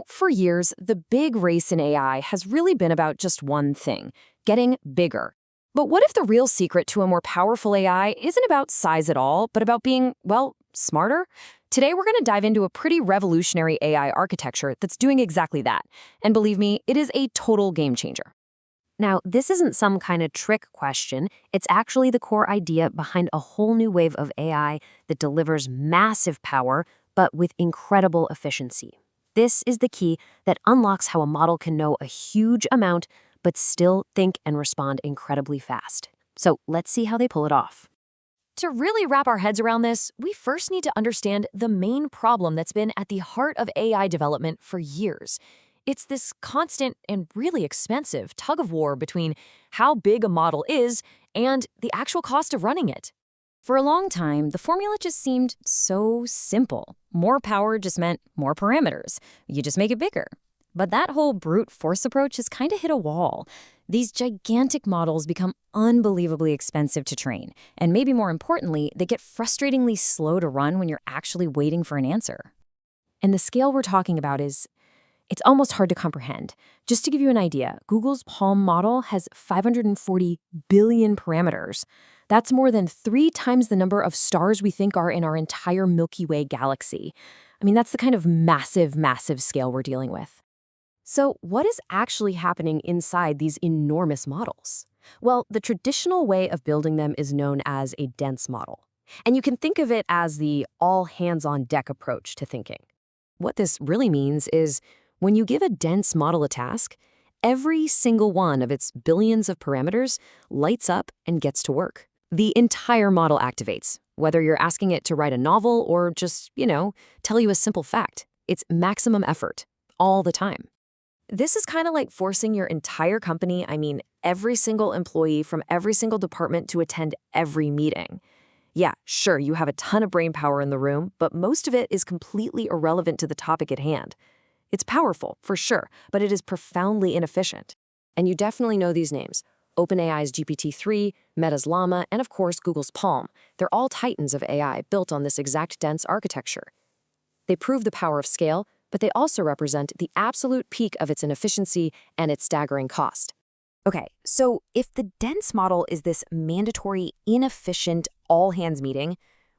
For years, the big race in AI has really been about just one thing, getting bigger. But what if the real secret to a more powerful AI isn't about size at all, but about being, well, smarter? Today, we're going to dive into a pretty revolutionary AI architecture that's doing exactly that. And believe me, it is a total game changer. Now, this isn't some kind of trick question. It's actually the core idea behind a whole new wave of AI that delivers massive power, but with incredible efficiency. This is the key that unlocks how a model can know a huge amount, but still think and respond incredibly fast. So let's see how they pull it off. To really wrap our heads around this, we first need to understand the main problem that's been at the heart of AI development for years. It's this constant and really expensive tug-of-war between how big a model is and the actual cost of running it. For a long time, the formula just seemed so simple. More power just meant more parameters. You just make it bigger. But that whole brute force approach has kind of hit a wall. These gigantic models become unbelievably expensive to train. And maybe more importantly, they get frustratingly slow to run when you're actually waiting for an answer. And the scale we're talking about it's almost hard to comprehend. Just to give you an idea, Google's Palm model has 540 billion parameters. That's more than 3 times the number of stars we think are in our entire Milky Way galaxy. That's the kind of massive, massive scale we're dealing with. So what is actually happening inside these enormous models? Well, the traditional way of building them is known as a dense model. And you can think of it as the all-hands-on-deck approach to thinking. What this really means is when you give a dense model a task, every single one of its billions of parameters lights up and gets to work. The entire model activates, whether you're asking it to write a novel or just, tell you a simple fact. It's maximum effort, all the time. This is kind of like forcing your entire company, every single employee from every single department to attend every meeting. Yeah, sure, you have a ton of brain power in the room, but most of it is completely irrelevant to the topic at hand. It's powerful, for sure, but it is profoundly inefficient. And you definitely know these names. OpenAI's GPT-3, Meta's Llama, and of course Google's Palm. They're all titans of AI built on this exact dense architecture. They prove the power of scale, but they also represent the absolute peak of its inefficiency and its staggering cost. Okay, so if the dense model is this mandatory, inefficient, all-hands meeting,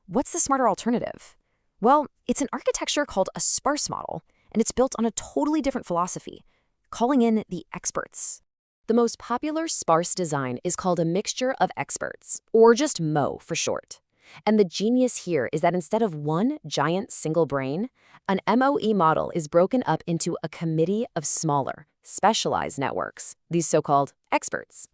what's the smarter alternative? Well, it's an architecture called a sparse model, and it's built on a totally different philosophy, calling in the experts. The most popular sparse design is called a mixture of experts, or just MO for short. And the genius here is that instead of one giant single brain, an MOE model is broken up into a committee of smaller, specialized networks, these so-called experts.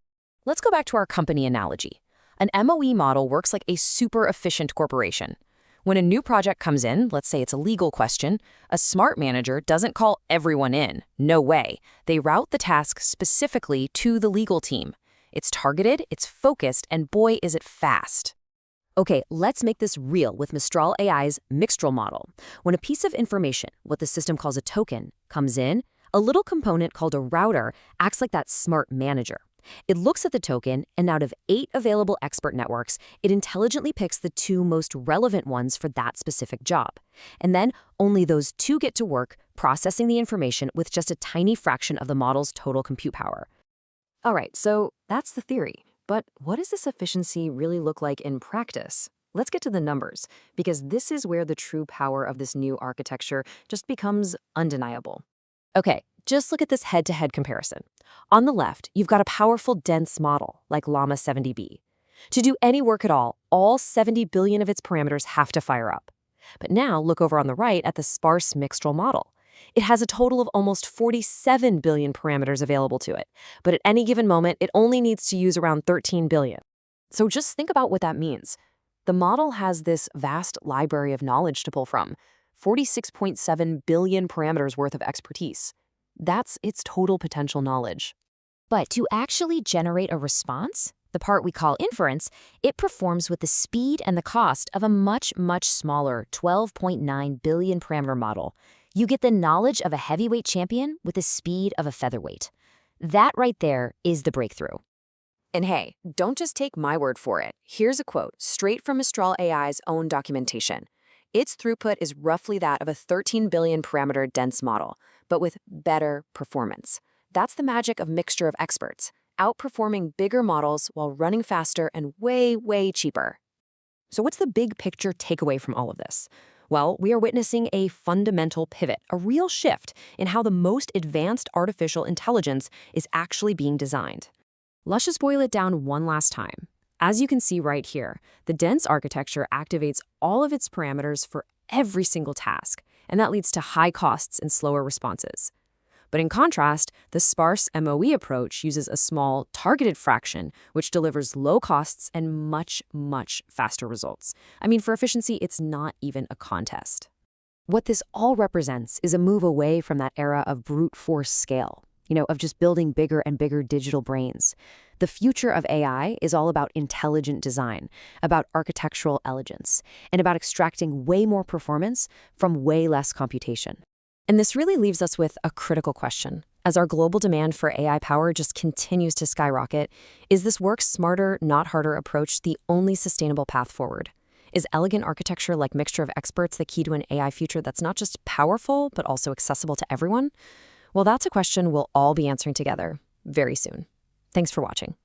Let's go back to our company analogy. An MOE model works like a super efficient corporation. When a new project comes in, let's say it's a legal question, a smart manager doesn't call everyone in. No way. They route the task specifically to the legal team. It's targeted, it's focused, and boy, is it fast. Okay, let's make this real with Mistral AI's Mixtral model. When a piece of information, what the system calls a token, comes in, a little component called a router acts like that smart manager. It looks at the token, and out of 8 available expert networks, it intelligently picks the 2 most relevant ones for that specific job. And then only those 2 get to work processing the information with just a tiny fraction of the model's total compute power. All right, so that's the theory. But what does this efficiency really look like in practice? Let's get to the numbers, because this is where the true power of this new architecture just becomes undeniable. Okay, just look at this head-to-head comparison. On the left, you've got a powerful, dense model, like Llama 70B. To do any work at all 70 billion of its parameters have to fire up. But now, look over on the right at the sparse Mixtral model. It has a total of almost 47 billion parameters available to it, but at any given moment, it only needs to use around 13 billion. So just think about what that means. The model has this vast library of knowledge to pull from, 46.7 billion parameters worth of expertise. That's its total potential knowledge. But to actually generate a response, the part we call inference, it performs with the speed and the cost of a much, much smaller 12.9 billion parameter model. You get the knowledge of a heavyweight champion with the speed of a featherweight. That right there is the breakthrough. And hey, don't just take my word for it. Here's a quote straight from Mistral AI's own documentation. Its throughput is roughly that of a 13 billion parameter dense model, but with better performance. That's the magic of mixture of experts, outperforming bigger models while running faster and way, way cheaper. So what's the big picture takeaway from all of this? Well, we are witnessing a fundamental pivot, a real shift in how the most advanced artificial intelligence is actually being designed. Let's just boil it down one last time. As you can see right here, the dense architecture activates all of its parameters for every single task, and that leads to high costs and slower responses. But in contrast, the sparse MOE approach uses a small, targeted fraction, which delivers low costs and much, much faster results. I mean, for efficiency, it's not even a contest. What this all represents is a move away from that era of brute force scale, of just building bigger and bigger digital brains. The future of AI is all about intelligent design, about architectural elegance, and about extracting way more performance from way less computation. And this really leaves us with a critical question. As our global demand for AI power just continues to skyrocket, is this work smarter, not harder approach the only sustainable path forward? Is elegant architecture like mixture of experts the key to an AI future that's not just powerful, but also accessible to everyone? Well, that's a question we'll all be answering together very soon. Thanks for watching.